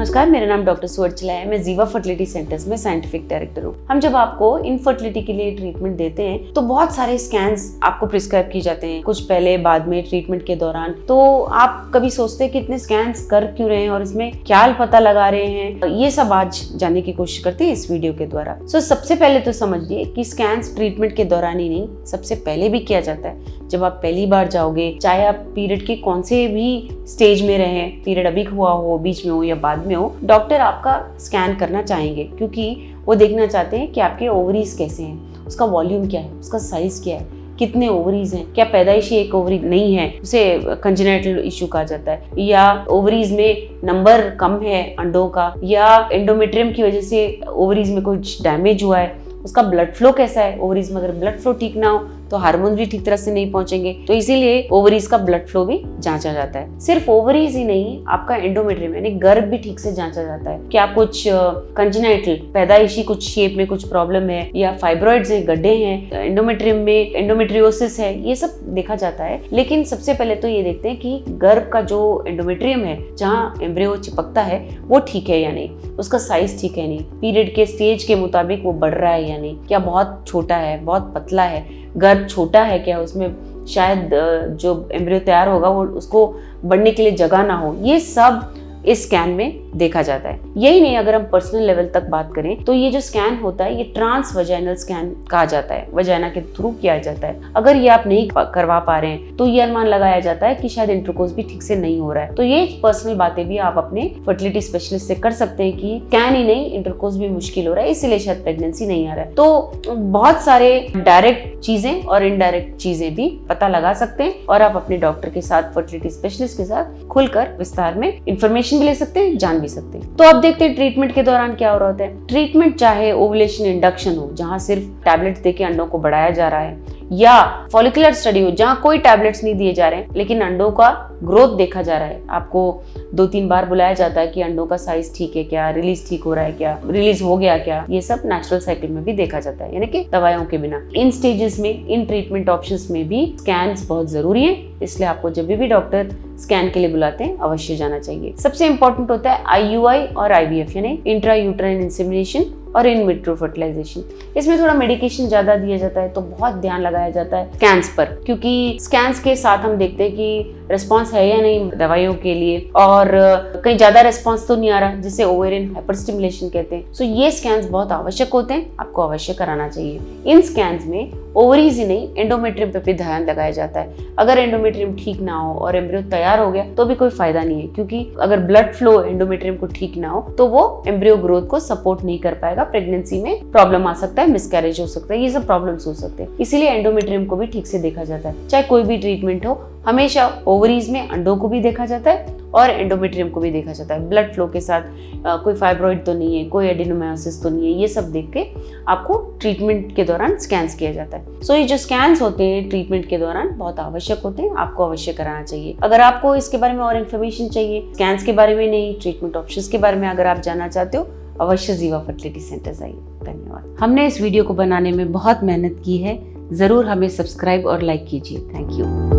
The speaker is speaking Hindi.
नमस्कार, मेरा नाम डॉक्टर सुवर्चला है। मैं जीवा फर्टिलिटी सेंटर्स में साइंटिफिक डायरेक्टर हूँ। हम जब आपको इनफर्टिलिटी के लिए ट्रीटमेंट देते हैं तो बहुत सारे स्कैन्स आपको प्रिस्क्राइब किए जाते हैं, कुछ पहले बाद में ट्रीटमेंट के दौरान। तो आप कभी सोचते हैं कि इतने स्कैन्स कर क्यों रहे हैं और इसमें क्या पता लगा रहे हैं, ये सब आज जानने की कोशिश करते हैं इस वीडियो के द्वारा। सबसे पहले तो समझिए कि स्कैन्स ट्रीटमेंट के दौरान ही नहीं, सबसे पहले भी किया जाता है। जब आप पहली बार जाओगे, चाहे आप पीरियड के कौन से भी स्टेज में रहे, पीरियड अभी हुआ हो, बीच में हो या बाद में हो, डॉक्टर आपका स्कैन करना चाहेंगे क्योंकि वो देखना चाहते हैं कि आपके ओवरीज कैसे हैं, उसका वॉल्यूम क्या है, उसका साइज क्या है, कितने ओवरीज हैं, क्या पैदाइशी एक ओवरी नहीं है, उसे कंजेनिटल इशू कहा जाता है, या ओवरीज में नंबर कम है अंडों का, या एंडोमेट्रियम की वजह से ओवरीज में कुछ डैमेज हुआ है, उसका ब्लड फ्लो कैसा है। ओवरीज में अगर ब्लड फ्लो ठीक ना हो तो हार्मोन भी ठीक तरह से नहीं पहुंचेंगे, तो इसीलिए ओवरीज का ब्लड फ्लो भी जांचा जाता है। सिर्फ ओवरीज ही नहीं, आपका एंडोमेट्रियम यानी गर्भ भी ठीक से जांचा जाता है। क्या कुछ कंजेनिटल पैदाइशी कुछ शेप में कुछ प्रॉब्लम है, या फाइब्रॉइड्स हैं, गड्ढे हैं, एंडोमेट्रियम में एंडोमेट्रियोसिस है, ये सब देखा जाता है। लेकिन सबसे पहले तो ये देखते हैं कि गर्भ का जो एंडोमेट्रियम है, जहाँ एम्ब्रियो चिपकता है, वो ठीक है या नहीं, उसका साइज ठीक है नहीं, पीरियड के स्टेज के मुताबिक वो बढ़ रहा है या नहीं, क्या बहुत छोटा है, बहुत पतला है, गर्भ छोटा है क्या, उसमें शायद जो एम्ब्रियो तैयार होगा वो उसको बढ़ने के लिए जगह ना हो, ये सब इस स्कैन में देखा जाता है। यही नहीं, अगर हम पर्सनल लेवल तक बात करें तो ये जो स्कैन होता है ये ट्रांस वजाइनल स्कैन कहा जाता है, वजाइना के थ्रू किया जाता है। अगर ये आप नहीं करवा पा रहे हैं तो ये अनुमान लगाया जाता है कि शायद इंटरकोर्स भी ठीक से नहीं हो रहा है। तो ये पर्सनल बातें भी आप अपने फर्टिलिटी स्पेशलिस्ट से कर सकते हैं कि स्कैन ही नहीं, इंटरकोर्स भी मुश्किल हो रहा है, इसीलिए शायद प्रेगनेंसी नहीं आ रहा है। तो बहुत सारे डायरेक्ट चीजें और इनडायरेक्ट चीजें भी पता लगा सकते हैं और आप अपने डॉक्टर के साथ, फर्टिलिटी स्पेशलिस्ट के साथ खुलकर विस्तार में इंफॉर्मेशन भी ले सकते हैं, जान भी सकते हैं। तो अब देखते हैं ट्रीटमेंट के दौरान क्या हो रहा होता है। ट्रीटमेंट चाहे ओवुलेशन इंडक्शन हो, जहां सिर्फ टैबलेट्स देके अंडों को बढ़ाया जा रहा है, या फॉलिकुलर स्टडी हो जहां कोई टैबलेट्स नहीं दिए जा रहे हैं लेकिन अंडों का ग्रोथ देखा जा रहा है। आपको 2-3 बार बुलाया जाता है कि अंडों का साइज ठीक है क्या, रिलीज ठीक हो रहा है क्या, रिलीज हो गया क्या, ये सब नेचुरल साइकिल में भी देखा जाता है, यानी कि दवाइयों के बिना। इन स्टेजेस में, इन ट्रीटमेंट ऑप्शंस में भी स्कैन्स बहुत जरूरी है, इसलिए आपको जब भी डॉक्टर स्कैन के लिए बुलाते हैं अवश्य जाना चाहिए। सबसे इंपॉर्टेंट होता है IUI और IVF यानी इंट्रा यूट्राइन इंसेमिनेशन और इन विट्रो फर्टिलाइजेशन। इसमें थोड़ा मेडिकेशन ज्यादा दिया जाता है, तो बहुत ध्यान लगाया जाता है स्कैन्स पर, क्योंकि स्कैन्स के साथ हम देखते हैं कि रिस्पांस है या नहीं दवाइयों के लिए, और कहीं ज्यादा रिस्पांस तो नहीं आ रहा, जिसे ओवेरियन हाइपरस्टिमुलेशन कहते हैं। सो ये स्कैन्स बहुत आवश्यक होते हैं, आपको अवश्य कराना चाहिए। इन स्कैन्स में ओवरीज ही नहीं, एंडोमेट्रियम पे भी ध्यान लगाया जाता है। अगर एंडोमेट्रियम ठीक ना हो और एम्ब्रियो तैयार हो गया तो भी कोई फायदा नहीं है, क्योंकि अगर ब्लड फ्लो एंडोमेट्रियम को ठीक ना हो तो वो एम्ब्रियो ग्रोथ को सपोर्ट नहीं कर पाएगा, प्रेगनेंसी में प्रॉब्लम आ सकता है, मिसकैरेज हो सकता है, ये सब प्रॉब्लम्स हो सकते हैं। इसीलिए एंडोमेट्रियम को भी ठीक से देखा जाता है। चाहे कोई भी ट्रीटमेंट हो, हमेशा ओवरीज में अंडों को भी देखा जाता है और एंडोमेट्रियम को भी देखा जाता है। ब्लड फ्लो के साथ कोई फाइब्रॉइड तो नहीं है, कोई एडिनोमायोसिस तो नहीं है, ये सब देख के आपको ट्रीटमेंट के दौरान स्कैन्स किया जाता है। सो ये जो स्कैन्स होते हैं ट्रीटमेंट के दौरान बहुत आवश्यक होते हैं, आपको अवश्य कराना चाहिए। अगर आपको इसके बारे में और इन्फॉर्मेशन चाहिए, स्कैन्स के बारे में नहीं, ट्रीटमेंट ऑप्शंस के बारे में अगर आप जानना चाहते हो, अवश्य जीवा फर्टिलिटी सेंटर्स आइए। धन्यवाद। हमने इस वीडियो को बनाने में बहुत मेहनत की है, जरूर हमें सब्सक्राइब और लाइक कीजिए। Thank you.